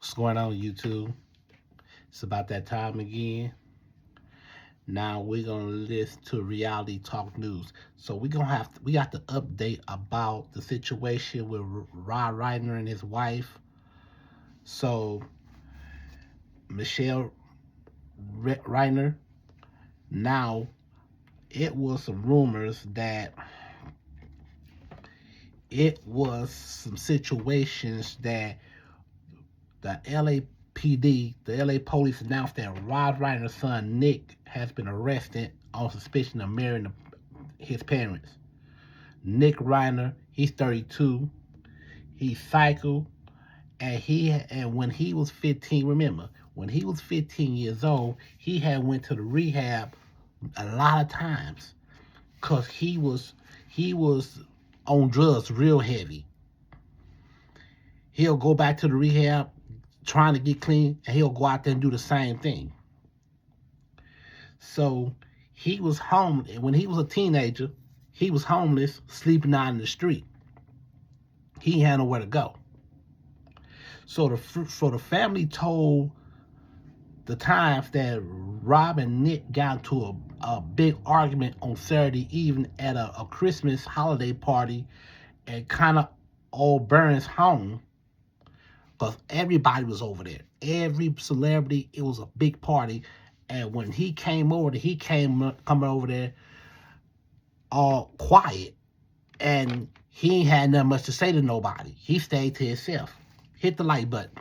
What's going on, YouTube? It's about that time again. Now we're gonna listen to reality talk news. So we got the update about the situation with Reiner and his wife. So Michelle Reiner. Now it was some rumors that it was some situations that the LAPD, the LA police announced that Rod Reiner's son Nick has been arrested on suspicion of marrying his parents. Nick Reiner, he's 32. He's psycho, and when he was 15, remember when he was 15 years old, he had went to the rehab a lot of times because he was on drugs real heavy. He'll go back to the rehab trying to get clean, and he'll go out there and do the same thing. So he was home when he was a teenager. He was homeless, sleeping out in the street. He had nowhere to go. So the family told the Times that Rob and Nick got into a big argument on Saturday evening at a Christmas holiday party at kind of old Burns' home, because everybody was over there. Every celebrity, it was a big party. And when he came over, coming over there all quiet, and he ain't had nothing much to say to nobody. He stayed to himself. Hit the like button.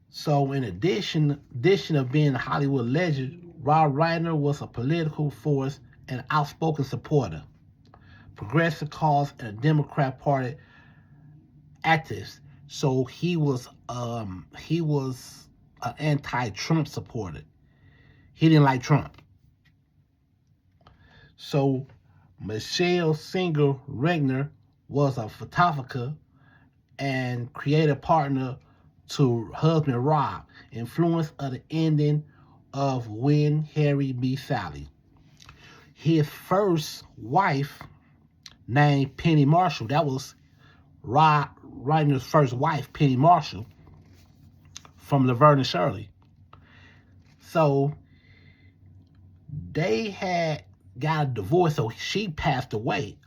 So in addition of being a Hollywood legend, Rob Reiner was a political force and outspoken supporter, progressive cause, and a Democrat Party activist. So he was an anti-Trump supporter. He didn't like Trump. So Michelle Singer Reiner was a photographer and creative partner to husband Rob, influence of the ending of When Harry Met Sally. His first wife, named Penny Marshall, that was Rob Reiner's first wife, Penny Marshall, from Laverne and Shirley. So they had got a divorce, so she passed away.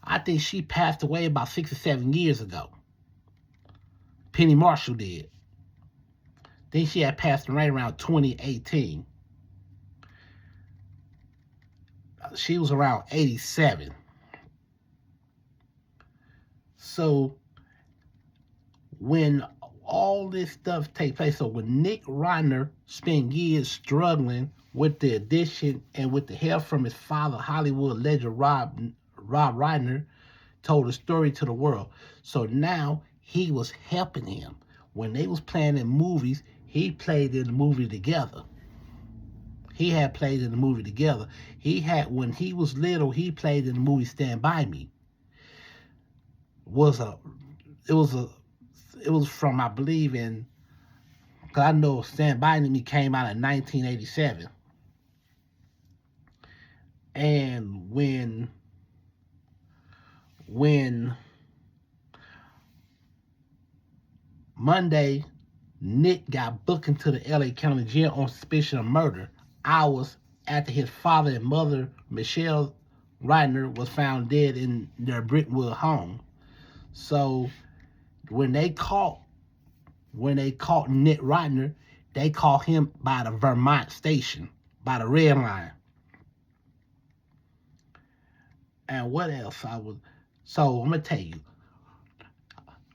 I think she passed away about 6 or 7 years ago. Penny Marshall did. Then she had passed away around 2018. She was around 87. So when all this stuff take place, so when Nick Reiner spent years struggling with the addiction and with the help from his father, Hollywood legend Rob Reiner, told the story to the world. So now he was helping him. When they was playing in movies, he played in the movie together. He had played in the movie together. When he was little, he played in the movie Stand By Me. It was from, I believe, because I know Stand By Me came out in 1987. And when Monday, Nick got booked into the LA County Jail on suspicion of murder, hours after his father and mother, Michelle Reiner, was found dead in their Brentwood home. So when they caught Nick Reiner, they caught him by the Vermont station, by the red line. And what else so I'm gonna tell you,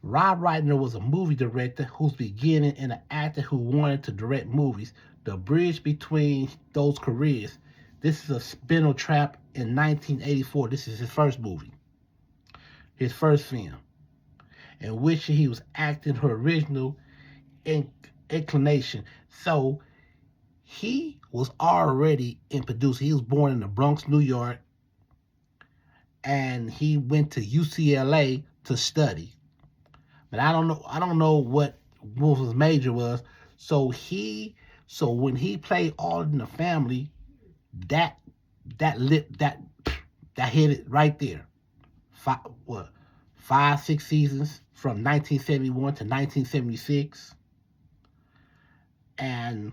Rob Reiner was a movie director who's beginning and an actor who wanted to direct movies. The bridge between those careers. This is a Spinal Trap in 1984. This is his first movie, his first film, in which he was acting her original inclination. So he was already in producing. He was born in the Bronx, New York, and he went to UCLA to study. But I don't know what his major was. So when he played All in the Family, that hit it right there. 5, 6 seasons from 1971 to 1976. And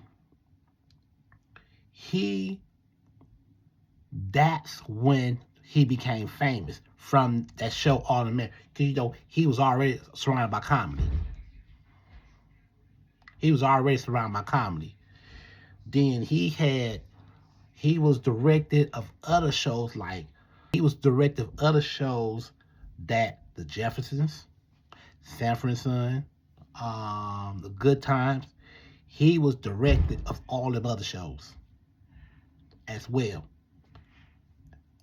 that's when he became famous from that show All American. Because, you know, he was already surrounded by comedy. Then he was directed of other shows that The Jeffersons, Sanford and Son, The Good Times. He was directed of all them other shows as well.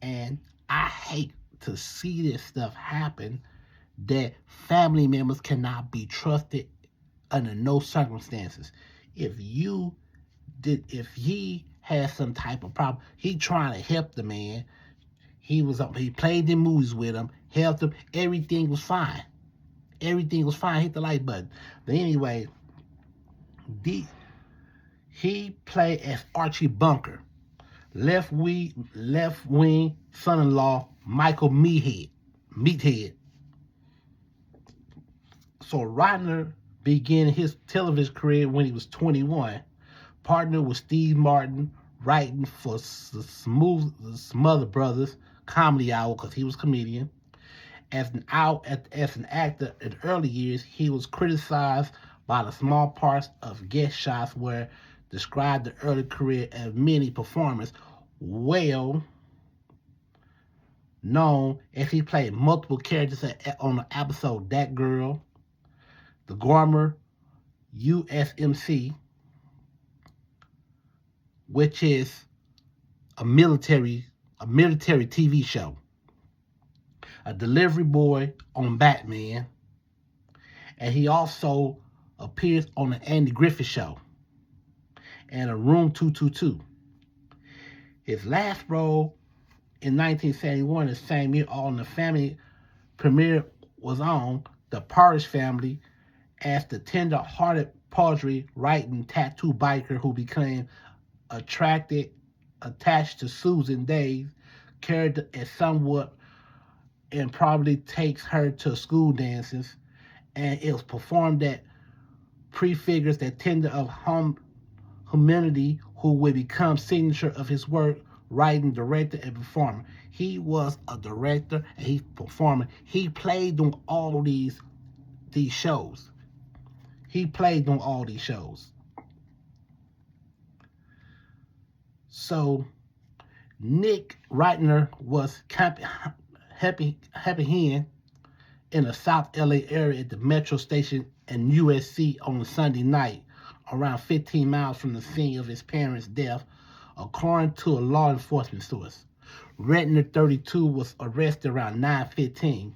And I hate to see this stuff happen, that family members cannot be trusted under no circumstances. If he has some type of problem, he trying to help the man. He played in movies with him, helped him. Everything was fine. Hit the like button. But anyway, he played as Archie Bunker, left wing son-in-law Michael Meathead. So Reiner began his television career when he was 21, partnered with Steve Martin, writing for the Smother Brothers Comedy Hour, because he was a comedian. As an actor in early years, he was criticized by the small parts of guest shots where described the early career of many performers, well known as he played multiple characters on the episode That Girl, The Gormer USMC, which is a military TV show, a delivery boy on Batman, and he also appears on the Andy Griffith Show and a Room 222. His last role in 1971, the same year, All in the Family premiere was on The Parrish Family as the tender-hearted poetry writing tattoo biker who became attached to Susan Day's character as somewhat and probably takes her to school dances, and it was performed at prefigures that tender of humanity who would become signature of his work, writing, director, and performer. He was a director and he's performer. He played on all these shows. So Nick Reiner was happy hen in the South LA area at the metro station in USC on a Sunday night, around 15 miles from the scene of his parents' death, according to a law enforcement source. Reiner, 32, was arrested around 9:15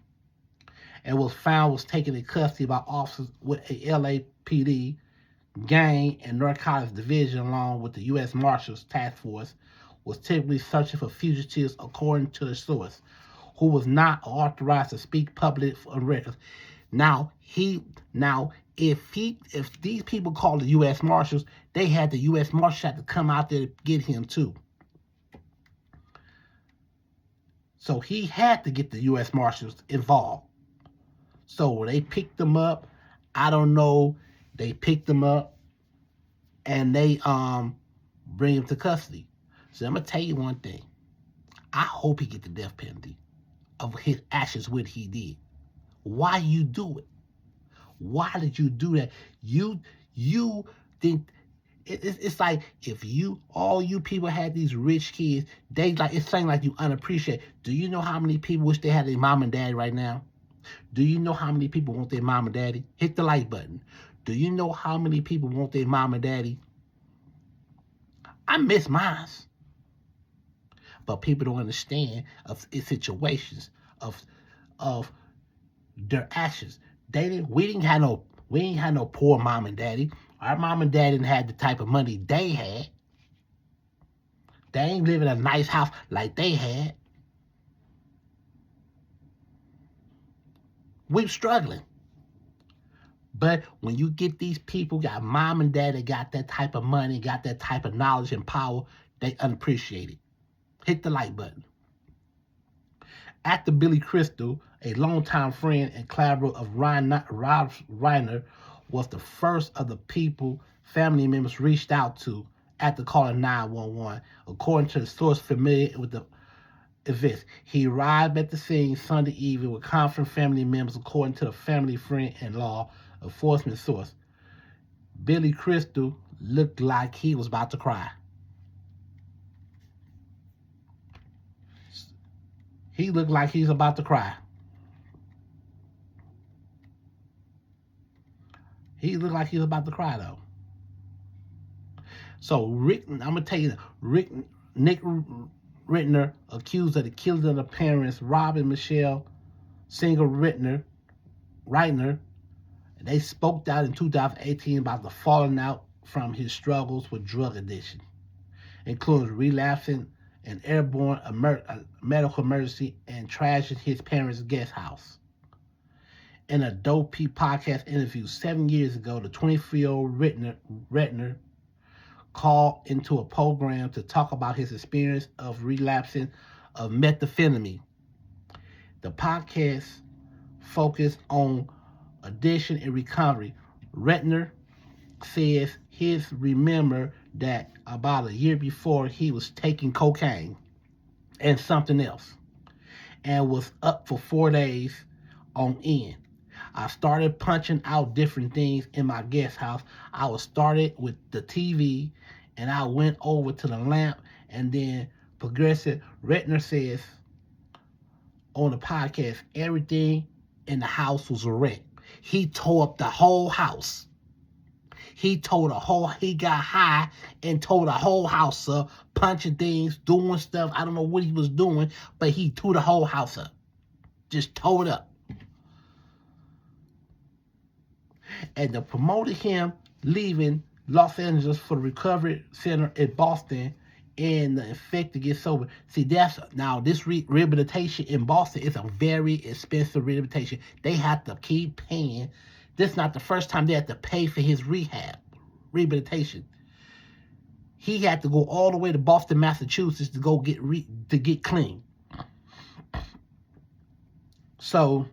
and was taken in custody by officers with a LAPD gang and narcotics division, along with the U.S. Marshals Task Force, was typically searching for fugitives, according to the source, who was not authorized to speak publicly on records. Now, if these people called the U.S. Marshals, the U.S. Marshals had to come out there to get him too. So he had to get the U.S. Marshals involved. So they picked him up. I don't know. They picked him up and they bring him to custody. So I'm gonna tell you one thing. I hope he get the death penalty of his actions, what he did. Why you do it? Why did you do that? You think it's like if all you people had these rich kids, it's saying like you unappreciated. Do you know how many people wish they had their mom and daddy right now? Do you know how many people want their mom and daddy? Hit the like button. Do you know how many people want their mom and daddy? I miss mine. But people don't understand of situations of their actions. We ain't had no poor mom and daddy. Our mom and dad didn't have the type of money they had. They ain't living in a nice house like they had. We're struggling. But when you get these people, got mom and dad that got that type of money, got that type of knowledge and power, they unappreciate it. Hit the like button. Actor Billy Crystal, a longtime friend and collaborator of Reiner, was the first of the people family members reached out to after calling 911, according to the source familiar with the events. He arrived at the scene Sunday evening with confident family members, according to the family friend and law enforcement source. Billy Crystal looked like he was about to cry. He looked like he's about to cry. He looked like he was about to cry, though. So, I'm going to tell you, Nick Reiner, accused of the killing of the parents, Rob and Michelle Singer Reiner, they spoke out in 2018 about the falling out from his struggles with drug addiction, including relapsing an airborne medical emergency and trashing his parents' guest house. In a Dope podcast interview 7 years ago, the 24-year-old Reiner called into a program to talk about his experience of relapsing of methamphetamine. The podcast focused on addiction and recovery. Reiner says his remember that about a year before he was taking cocaine and something else and was up for 4 days on end. I started punching out different things in my guest house. I was started with the TV and I went over to the lamp and then progressive. Reiner says on the podcast, everything in the house was a wreck. He tore up the whole house. He got high and tore the whole house up, punching things, doing stuff. I don't know what he was doing, but he tore the whole house up. Just tore it up. And they promoted him leaving Los Angeles for the recovery center in Boston and the effect to get sober. See, this rehabilitation in Boston is a very expensive rehabilitation. They have to keep paying. This is not the first time they had to pay for his rehabilitation. He had to go all the way to Boston, Massachusetts to go get clean. So,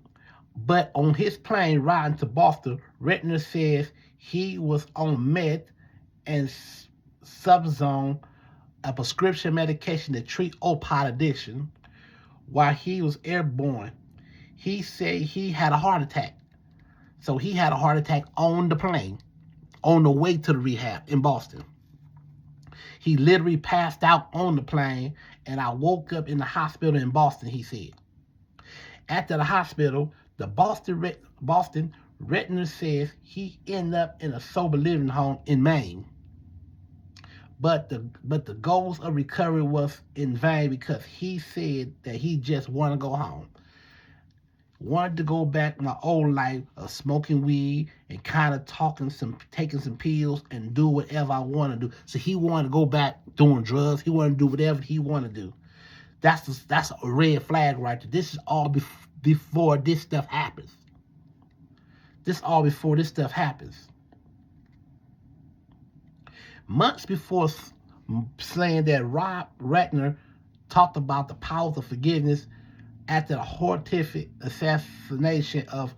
but on his plane riding to Boston, Reiner says he was on meth and Subzone, a prescription medication to treat opioid addiction, while he was airborne. He said he had a heart attack. So he had a heart attack on the plane, on the way to the rehab in Boston. He literally passed out on the plane, and I woke up in the hospital in Boston, he said. After the hospital, the Boston Reiner says he ended up in a sober living home in Maine. But the goals of recovery was in vain because he said that he just wanted to go home. Wanted to go back to my old life of smoking weed and kind of taking some pills and do whatever I want to do. So he wanted to go back doing drugs. He wanted to do whatever he wanted to do. That's a red flag right there. This is all before this stuff happens. This is all before this stuff happens. Months before saying that Rob Reiner talked about the powers of forgiveness after the horrific assassination of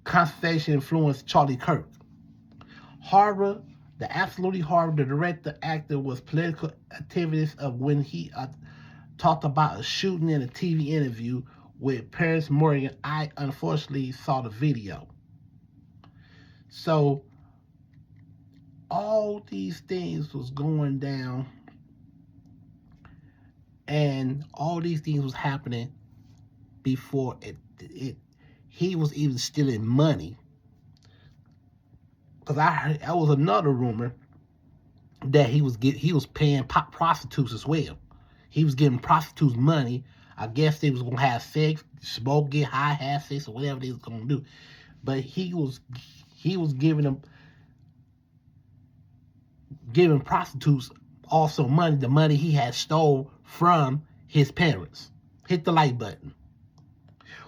conservation influenced Charlie Kirk. The absolutely horrible, the director actor was political activist of when he talked about a shooting in a TV interview with Paris Morgan. I unfortunately saw the video. So all these things was going down and all these things was happening before he was even stealing money. Because I heard that was another rumor that he was paying prostitutes as well. He was giving prostitutes money. I guess they was gonna have sex, smoke, get high, have sex, or whatever they was gonna do. But he was giving prostitutes also money, the money he had stole from his parents. Hit the like button.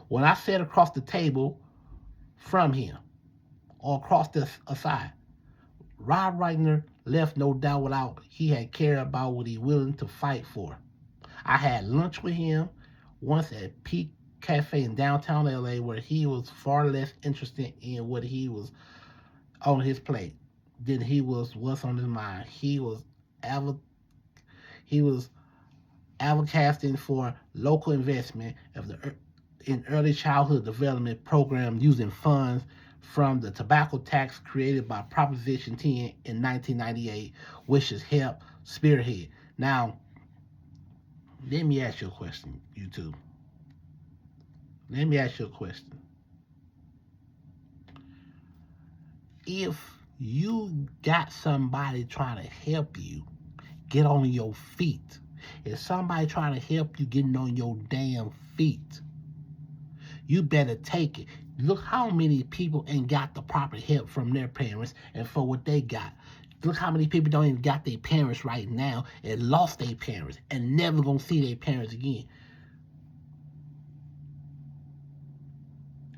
When I sat across the table from him, or across the side, Rob Reiner left no doubt without he had cared about what he willing to fight for. I had lunch with him once at Peak cafe in downtown LA where he was far less interested in what he was on his plate than he was what's on his mind. Advo- he was advocating for local investment in early childhood development program using funds from the tobacco tax created by Proposition 10 in 1998, which has helped spearhead. Now, let me ask you a question, you two. Let me ask you a question. If you got somebody trying to help you get on your feet, if somebody trying to help you getting on your damn feet, you better take it. Look how many people ain't got the proper help from their parents and for what they got. Look how many people don't even got their parents right now and lost their parents and never gonna see their parents again.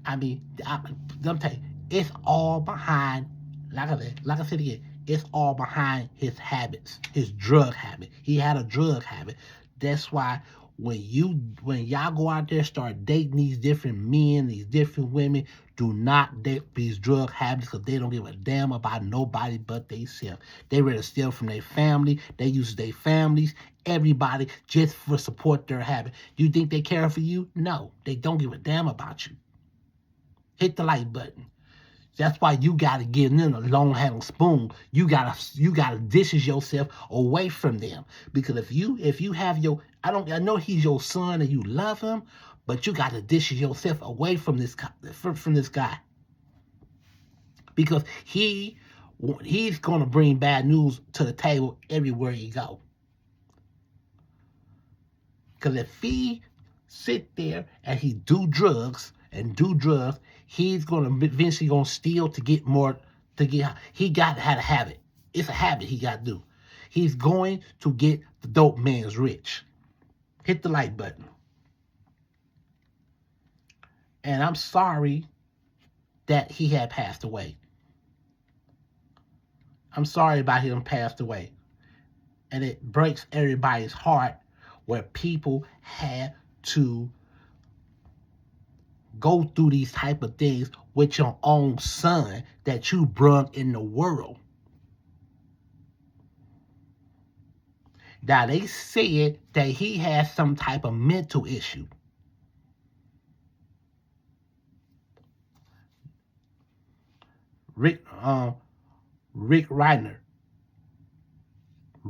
I mean, I'm telling you, it's all behind, like I said again, it's all behind his habits, his drug habit. He had a drug habit. That's why when y'all go out there start dating these different men, these different women, do not date these drug habits because they don't give a damn about nobody but themselves. They ready to steal from their family. They use their families, everybody, just for support their habit. You think they care for you? No, they don't give a damn about you. Hit the like button. That's why you gotta get in a long handle spoon. You gotta distance yourself away from them. Because if you have your I know he's your son and you love him, but you gotta distance yourself away from this guy. Because he's gonna bring bad news to the table everywhere you go. Because if he sit there and he do drugs, he's gonna eventually gonna steal to get more to get. He got how to have it. It's a habit he got to do. He's going to get the dope man's rich. Hit the like button. And I'm sorry that he had passed away. I'm sorry about him passed away. And it breaks everybody's heart where people had to go through these type of things with your own son that you brung in the world. Now they said that he has some type of mental issue. Rick Reiner,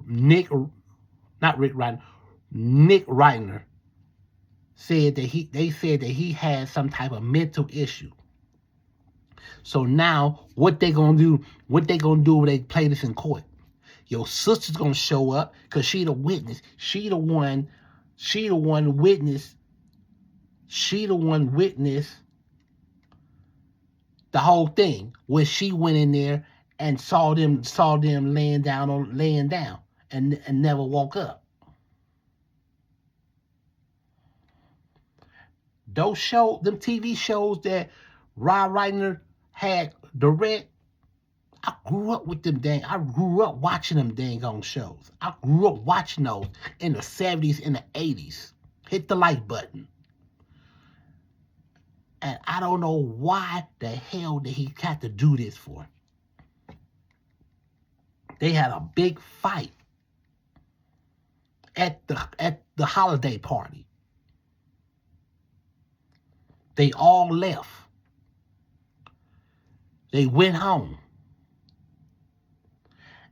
Nick, not Rick Reiner, Nick Reiner said that they said that he had some type of mental issue. So now what they gonna do? What they gonna do when they play this in court? Your sister's gonna show up because she the witness. She the one witness. She the one witness the whole thing when she went in there and saw them laying down and never woke up. Them TV shows that Rob Reiner had direct. I grew up with them I grew up watching them dang on shows. I grew up watching those in the 70s and the 80s. Hit the like button. And I don't know why the hell did he have to do this for. They had a big fight at the holiday party. They all left. They went home.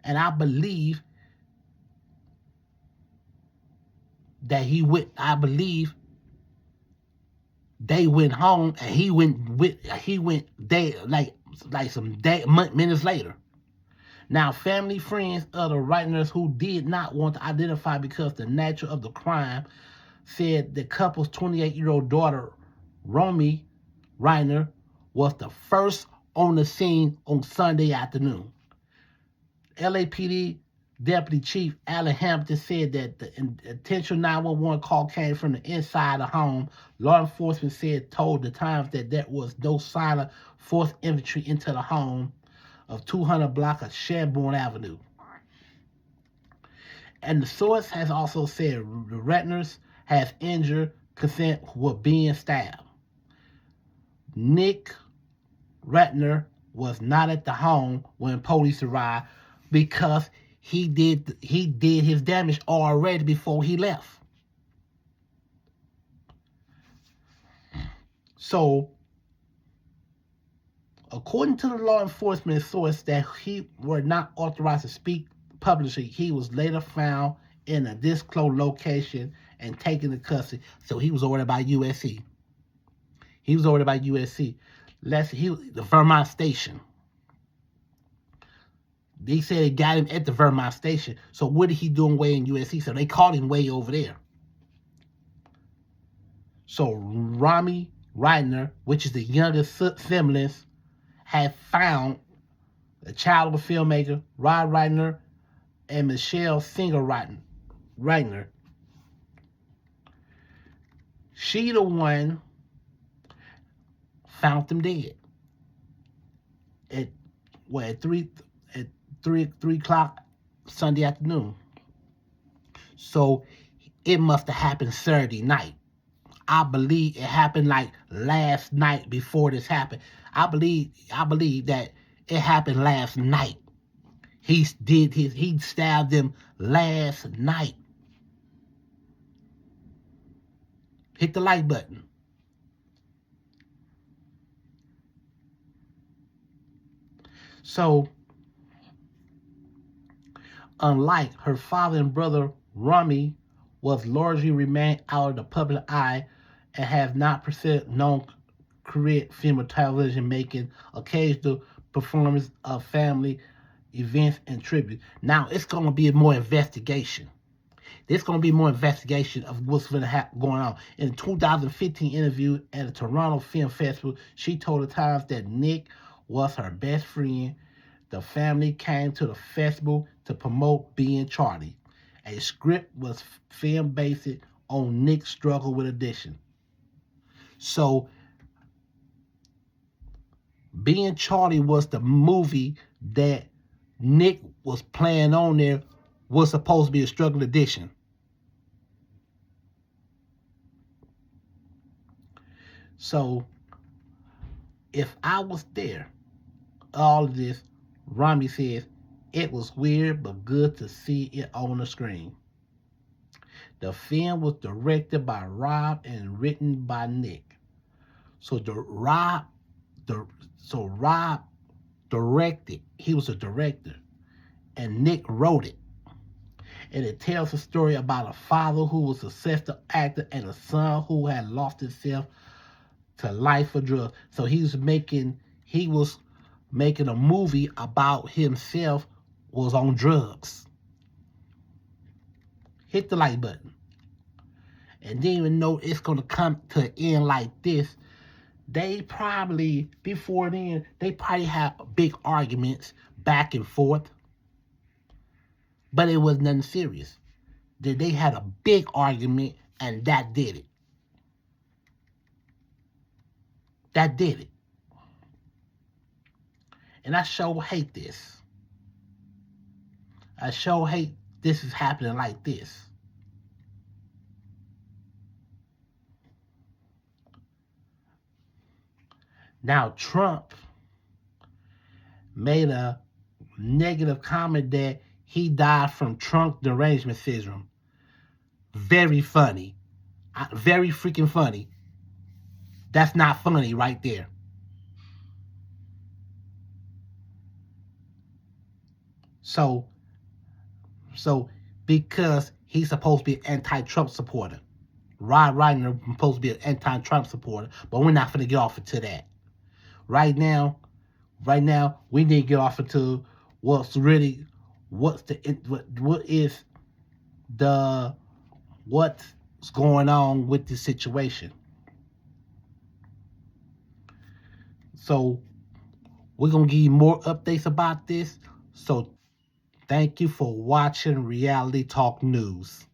And I believe that I believe they went home and he went day like some minutes later. Now, family, friends of the Reiners who did not want to identify because the nature of the crime said the couple's 28-year-old daughter, Romy Reiner, was the first on the scene on Sunday afternoon. LAPD Deputy Chief Alan Hampton said that the intentional 911 call came from the inside the home. Law enforcement told the Times that there was no sign of forced entry into the home of 200 block of Shelbourne Avenue. And the source has also said the Reiners has injured consent with being stabbed. Nick Reiner was not at the home when police arrived because he did his damage already before he left. So, according to the law enforcement source that he were not authorized to speak publicly, he was later found in a disclosed location and taken to custody. So he was ordered by USC. He was ordered by USC. The Vermont station. They said they got him at the Vermont station. So what did he doing way in USC? So they caught him way over there. So Rami Reiner, which is the youngest siblings, had found the child of a filmmaker, Rod Reiner, and Michelle Singer Reiner. She the one found them dead at 3 o'clock Sunday afternoon. So it must have happened Saturday night. I believe it happened like last night before this happened. I believe that it happened last night. He stabbed them last night. Hit the like button. So, unlike her father and brother, Rami was largely remained out of the public eye and has not pursued known career film or television, making occasional performances of family events and tributes. Now it's going to be more investigation. There's going to be more investigation of what's going on. In a 2015 interview at the Toronto Film Festival, she told the Times that Nick was her best friend. The family came to the festival to promote Being Charlie. A script was filmed based on Nick's struggle with addiction. So, Being Charlie was the movie that Nick was playing on there, was supposed to be a struggle addiction. So, if I was there, all of this, Rami says, it was weird but good to see it on the screen. The film was directed by Rob and written by Nick. So Rob directed. He was a director, and Nick wrote it. And it tells a story about a father who was a successful actor and a son who had lost himself to life for drugs. So he was making a movie about himself was on drugs. Hit the like button. And didn't even know it's going to come to an end like this. They probably, before then, they probably had big arguments back and forth. But it was nothing serious. They had a big argument and that did it. That did it. And I sure hate this. I sure hate this is happening like this. Now, Trump made a negative comment that he died from trunk derangement syndrome. Very funny. Very freaking funny. That's not funny right there. So because he's supposed to be an anti-Trump supporter. Rod Reiner is supposed to be an anti-Trump supporter, but we're not going to get off into that. Right now, we need to get off into what's going on with this situation. So we're going to give you more updates about this. So thank you for watching Reality Talk News.